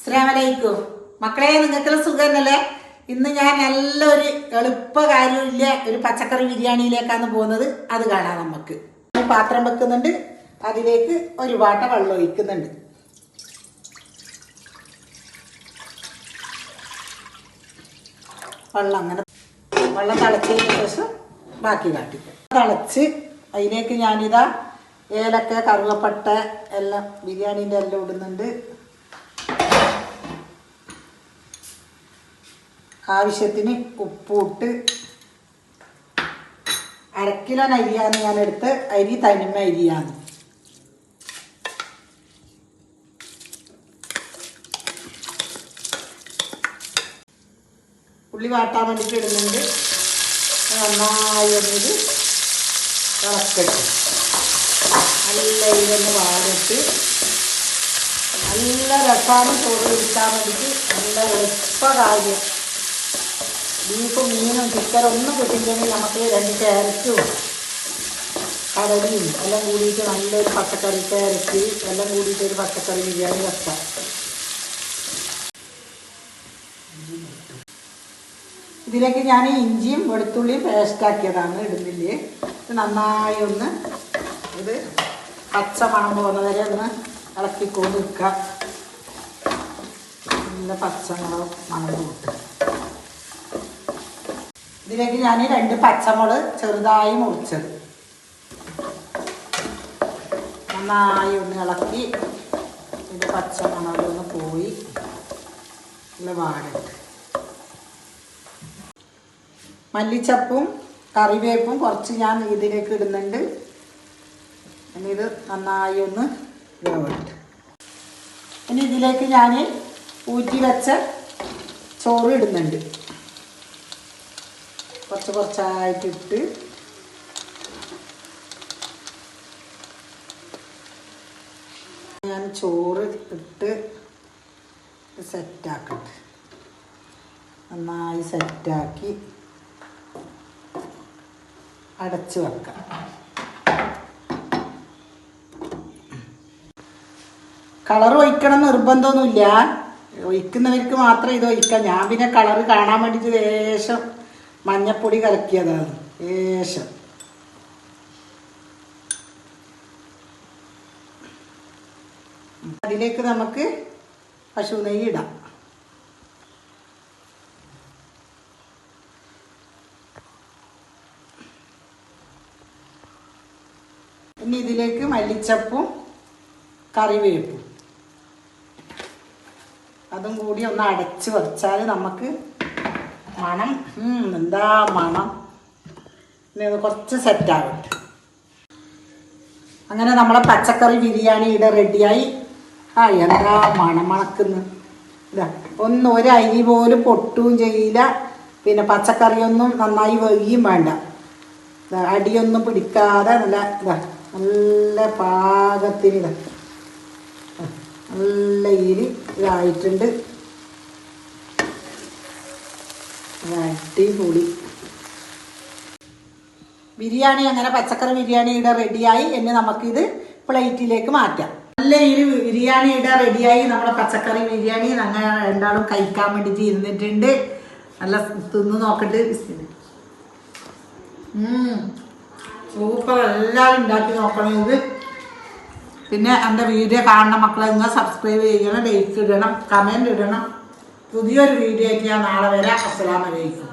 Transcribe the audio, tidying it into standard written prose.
അസ്സലാമലൈക്കും മക്കളെ, നിങ്ങൾക്ക് സുഖമല്ലേ? ഇന്ന് ഞാൻ നല്ലൊരു എളുപ്പ കാര്യമില്ല ഒരു പച്ചക്കറി ബിരിയാണിയിലേക്കാണ് പോകുന്നത്. അത് കാണാം. നമുക്ക് പാത്രം വെക്കുന്നുണ്ട്, അതിലേക്ക് ഒരു വാട്ട വെള്ളം ഒഴിക്കുന്നുണ്ട്. വെള്ളം തിളച്ചതിന് ശേഷം ബാക്കി കാട്ടിക്കും. തിളച്ച് അതിലേക്ക് ഞാനിതാ ഏലക്ക, കറുവപ്പട്ട എല്ലാം ബിരിയാണീൻ്റെ എല്ലാം ഇടുന്നുണ്ട്. ആവശ്യത്തിന് ഉപ്പിട്ട് 1/2 കിലോ അരിയാണ് ഞാൻ എടുത്ത്. അരി തനിമ അരിയാണ്. ഉള്ളി വാട്ടാൻ വേണ്ടിയിട്ട് ഇടുന്നുണ്ട്. നന്നായി ഒന്നിത് ഇളക്കട്ട് നല്ല ഇതൊന്ന് വാടിട്ട് നല്ല രസമാണ് ചോറ് എടുക്കാൻ വേണ്ടിയിട്ട്. നല്ല എളുപ്പ കാര്യം. ബീഫും മീനും ചിക്കനും ഒന്നും കിട്ടിയില്ലെങ്കിൽ നമുക്ക് 2 ക്യാരറ്റും കടലയും എല്ലാം കൂടിയിട്ട് നല്ലൊരു പച്ചക്കറി, ക്യാരറ്റ് എല്ലാം കൂടിയിട്ട് ഒരു പച്ചക്കറി ബിരിയാണി വെക്കാം. ഇതിലേക്ക് ഞാൻ ഇഞ്ചിയും വെളുത്തുള്ളിയും പേസ്റ്റാക്കിയതാണ് ഇടുന്നില്ലേ. ഇത് നന്നായി ഒന്ന് ഇത് പച്ച മണം പോകുന്ന വരെ ഒന്ന് ഇളക്കിക്കൊണ്ട് വെക്കുക. നല്ല പച്ചമുളക് മണം കൂട്ടുക. ഇതിലേക്ക് ഞാൻ 2 പച്ചമുളക് ചെറുതായി മുറിച്ചത് നന്നായി ഒന്ന് ഇളക്കി ഇത് പച്ചമുളകൊന്ന് പോയി നല്ല വാടിട്ട് മല്ലിച്ചപ്പും കറിവേപ്പും കുറച്ച് ഞാൻ ഇതിലേക്ക് ഇടുന്നുണ്ട്. ഇനി ഇത് നന്നായി ഒന്ന് വേവിട്ട് ഇനി ഇതിലേക്ക് ഞാൻ ഊറ്റി വെച്ച ചോറ് ഇടുന്നുണ്ട്. കുറച്ചായിട്ടിട്ട് ഞാൻ ചോറ് ഇട്ട് സെറ്റാക്കട്ടെ. നന്നായി സെറ്റാക്കി അടച്ച് വെക്കാം. കളർ ഒഴിക്കണം നിർബന്ധമൊന്നുമില്ല. ഒഴിക്കുന്നവർക്ക് മാത്രം ഇത് ഒഴിക്കാം. ഞാൻ പിന്നെ കളറ് കാണാൻ വേണ്ടിയിട്ട് ലേശം മഞ്ഞപ്പൊടി കലക്കിയതാണ്. ലേശം അതിലേക്ക് നമുക്ക് പശു നെയ്യ് ഇടാം. ഇനി ഇതിലേക്ക് മല്ലിച്ചപ്പും കറിവേപ്പും അതും കൂടി ഒന്ന് അടച്ച് വെച്ചാൽ നമുക്ക് മണം എന്താ മണം. ഇനി അത് കുറച്ച് സെറ്റാവട്ടെ. അങ്ങനെ നമ്മളെ പച്ചക്കറി ബിരിയാണി ഇവിടെ റെഡിയായി. എന്താ മണം മണക്കുന്നു. ഇതാ ഒരു അരി പോലും പൊട്ടുകയും ചെയ്യില്ല. പിന്നെ പച്ചക്കറിയൊന്നും നന്നായി വേകുകയും വേണ്ട. അടിയൊന്നും പിടിക്കാതെ നല്ല പാകത്തിന് നല്ല ഇതായിട്ടുണ്ട്. അടിപൊളി ബിരിയാണി. അങ്ങനെ പച്ചക്കറി ബിരിയാണി ഇവിടെ റെഡിയായി. ഇനി നമുക്കിത് പ്ലേറ്റിലേക്ക് മാറ്റാം. നല്ല ബിരിയാണി ഇവിടെ റെഡിയായി. നമ്മുടെ പച്ചക്കറി ബിരിയാണി ഞങ്ങൾ രണ്ടാളും കഴിക്കാൻ വേണ്ടിയിട്ട് ഇരുന്നിട്ടുണ്ട്. നല്ല തിന്ന് നോക്കട്ട്. സൂപ്പർ. എല്ലാവരും ഉണ്ടാക്കി നോക്കണം ഇത്. പിന്നെ എൻ്റെ വീഡിയോ കാണുന്ന മക്കളെ നിങ്ങൾ സബ്സ്ക്രൈബ് ചെയ്യണം, ലൈക്ക് ഇടണം, കമൻറ്റ് ഇടണം. പുതിയൊരു വീഡിയോ ആയിട്ട് ഞാൻ നാളെ വരാം. അസ്സലാമു അലൈക്കും.